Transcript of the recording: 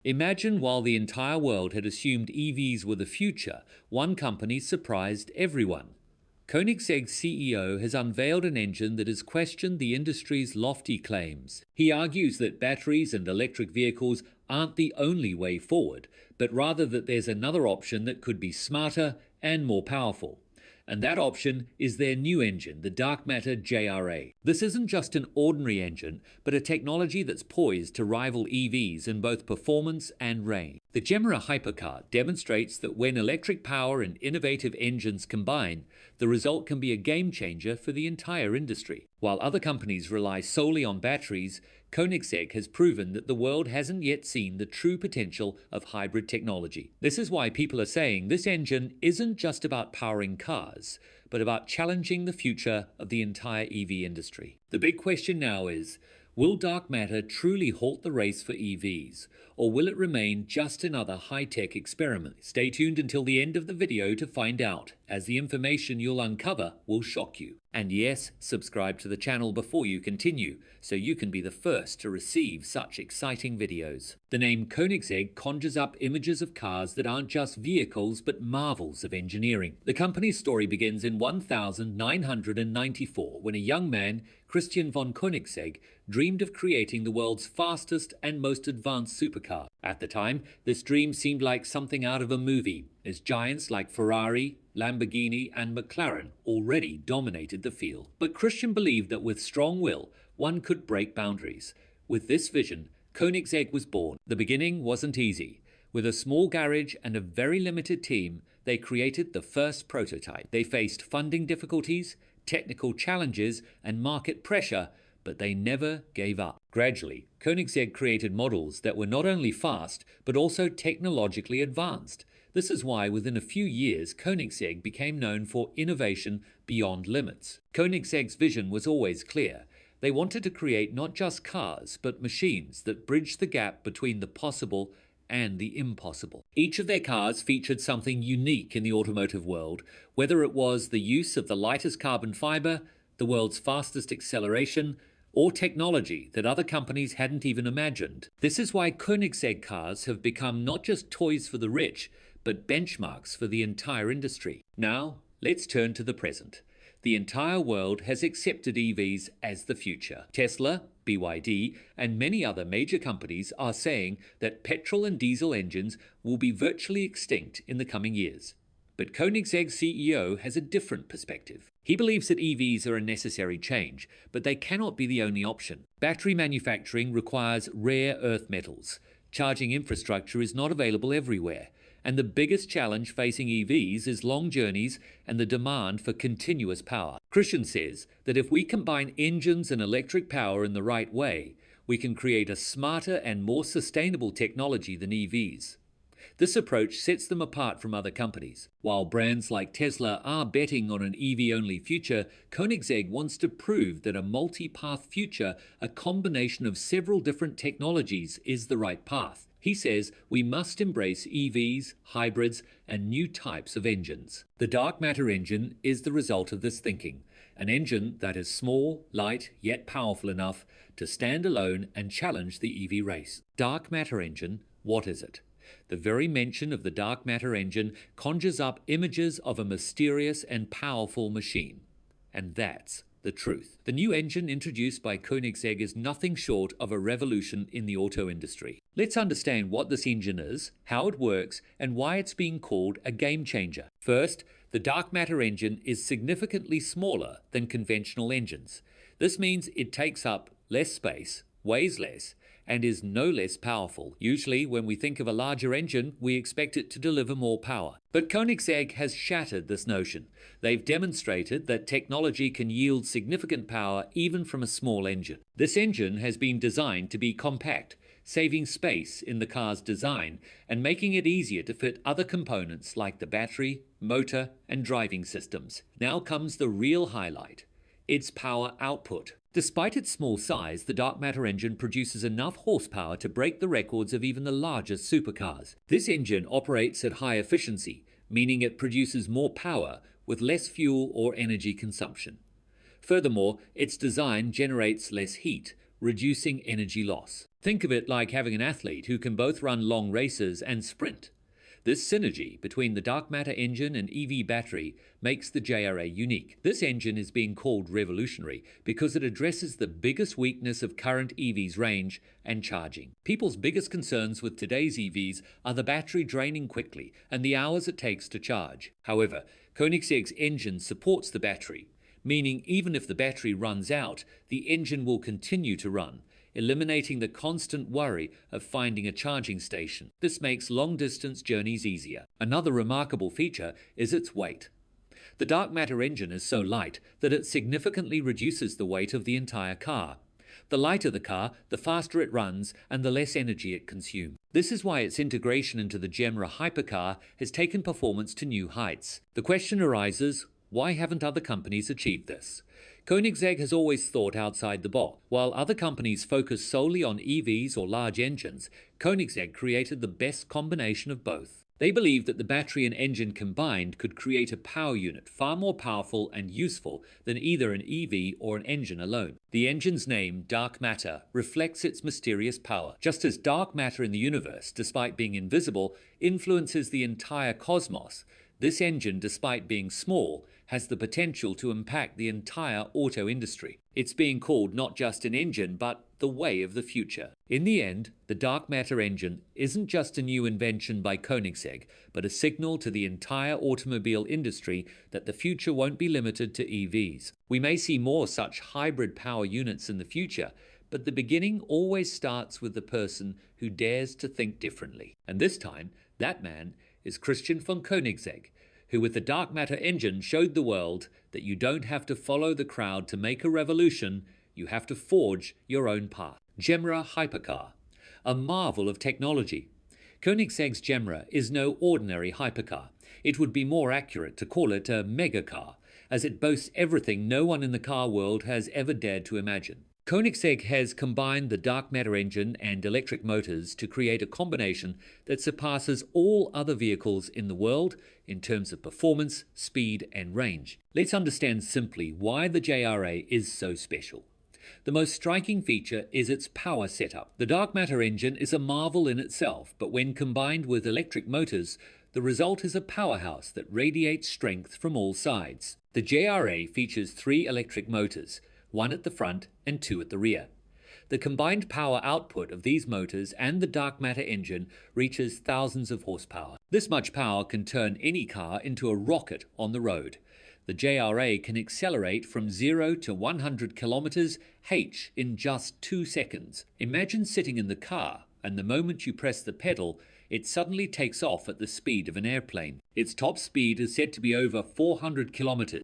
Imagine while the entire world had assumed EVs were the future, one company surprised everyone. Koenigsegg CEO has unveiled an engine that has questioned the industry's lofty claims. He argues that batteries and electric vehicles aren't the only way forward, but rather that there's another option that could be smarter and more powerful. And that option is their new engine, the dark matter JRA. This isn't just an ordinary engine, but a technology that's poised to rival EVs in both performance and range. The Gemera Hypercar demonstrates that when electric power and innovative engines combine, the result can be a game changer for the entire industry. While other companies rely solely on batteries, Koenigsegg has proven that the world hasn't yet seen the true potential of hybrid technology. This is why people are saying this engine isn't just about powering cars, but about challenging the future of the entire EV industry. The big question now is, will dark matter truly halt the race for EVs, or will it remain just another high-tech experiment? Stay tuned until the end of the video to find out, as the information you'll uncover will shock you. And yes, subscribe to the channel before you continue, so you can be the first to receive such exciting videos. The name Koenigsegg conjures up images of cars that aren't just vehicles but marvels of engineering. The company's story begins in 1994 when a young man, Christian von Koenigsegg, dreamed of creating the world's fastest and most advanced supercar. At the time, this dream seemed like something out of a movie, as giants like Ferrari, Lamborghini and McLaren already dominated the field. But Christian believed that with strong will, one could break boundaries. With this vision, Koenigsegg was born. The beginning wasn't easy. With a small garage and a very limited team, they created the first prototype. They faced funding difficulties, technical challenges and market pressure, but they never gave up. Gradually, Koenigsegg created models that were not only fast, but also technologically advanced. This is why within a few years, Koenigsegg became known for innovation beyond limits. Koenigsegg's vision was always clear. They wanted to create not just cars, but machines that bridged the gap between the possible and the impossible. Each of their cars featured something unique in the automotive world, whether it was the use of the lightest carbon fiber, the world's fastest acceleration, or technology that other companies hadn't even imagined. This is why Koenigsegg cars have become not just toys for the rich, but benchmarks for the entire industry. Now, let's turn to the present. The entire world has accepted EVs as the future. Tesla, BYD, and many other major companies are saying that petrol and diesel engines will be virtually extinct in the coming years. But Koenigsegg CEO has a different perspective. He believes that EVs are a necessary change, but they cannot be the only option. Battery manufacturing requires rare earth metals. Charging infrastructure is not available everywhere. And the biggest challenge facing EVs is long journeys and the demand for continuous power. Christian says that if we combine engines and electric power in the right way, we can create a smarter and more sustainable technology than EVs. This approach sets them apart from other companies. While brands like Tesla are betting on an EV-only future, Koenigsegg wants to prove that a multi-path future, a combination of several different technologies, is the right path. He says we must embrace EVs, hybrids, and new types of engines. The dark matter engine is the result of this thinking, an engine that is small, light, yet powerful enough to stand alone and challenge the EV race. Dark matter engine, what is it? The very mention of the dark matter engine conjures up images of a mysterious and powerful machine. And that's the truth. The new engine introduced by Koenigsegg is nothing short of a revolution in the auto industry. Let's understand what this engine is, how it works, and why it's being called a game changer. First, the dark matter engine is significantly smaller than conventional engines. This means it takes up less space, weighs less, and is no less powerful. Usually, when we think of a larger engine, we expect it to deliver more power. But Koenigsegg has shattered this notion. They've demonstrated that technology can yield significant power even from a small engine. This engine has been designed to be compact, saving space in the car's design and making it easier to fit other components like the battery, motor, and driving systems. Now comes the real highlight: its power output. Despite its small size, the dark matter engine produces enough horsepower to break the records of even the largest supercars. This engine operates at high efficiency, meaning it produces more power with less fuel or energy consumption. Furthermore, its design generates less heat, reducing energy loss. Think of it like having an athlete who can both run long races and sprint. This synergy between the dark matter engine and EV battery makes the JRA unique. This engine is being called revolutionary because it addresses the biggest weakness of current EVs' range and charging. People's biggest concerns with today's EVs are the battery draining quickly and the hours it takes to charge. However, Koenigsegg's engine supports the battery, meaning even if the battery runs out, the engine will continue to run, eliminating the constant worry of finding a charging station. This makes long-distance journeys easier. Another remarkable feature is its weight. The dark matter engine is so light that it significantly reduces the weight of the entire car. The lighter the car, the faster it runs and the less energy it consumes. This is why its integration into the Gemera Hypercar has taken performance to new heights. The question arises, why haven't other companies achieved this? Koenigsegg has always thought outside the box. While other companies focus solely on EVs or large engines, Koenigsegg created the best combination of both. They believed that the battery and engine combined could create a power unit far more powerful and useful than either an EV or an engine alone. The engine's name, dark matter, reflects its mysterious power. Just as dark matter in the universe, despite being invisible, influences the entire cosmos, this engine, despite being small, has the potential to impact the entire auto industry. It's being called not just an engine, but the way of the future. In the end, the dark matter engine isn't just a new invention by Koenigsegg, but a signal to the entire automobile industry that the future won't be limited to EVs. We may see more such hybrid power units in the future, but the beginning always starts with the person who dares to think differently. And this time, that man is Christian von Koenigsegg, who with the dark matter engine showed the world that you don't have to follow the crowd to make a revolution, you have to forge your own path. Gemera Hypercar, a marvel of technology. Koenigsegg's Gemera is no ordinary hypercar. It would be more accurate to call it a megacar, as it boasts everything no one in the car world has ever dared to imagine. Koenigsegg has combined the dark matter engine and electric motors to create a combination that surpasses all other vehicles in the world in terms of performance, speed, and range. Let's understand simply why the JRA is so special. The most striking feature is its power setup. The dark matter engine is a marvel in itself, but when combined with electric motors, the result is a powerhouse that radiates strength from all sides. The JRA features 3 electric motors, 1 at the front and 2 at the rear. The combined power output of these motors and the dark matter engine reaches thousands of horsepower. This much power can turn any car into a rocket on the road. The JRA can accelerate from 0 to 100 kilometers h in just 2 seconds. Imagine sitting in the car, and the moment you press the pedal, it suddenly takes off at the speed of an airplane. Its top speed is said to be over 400 kilometers.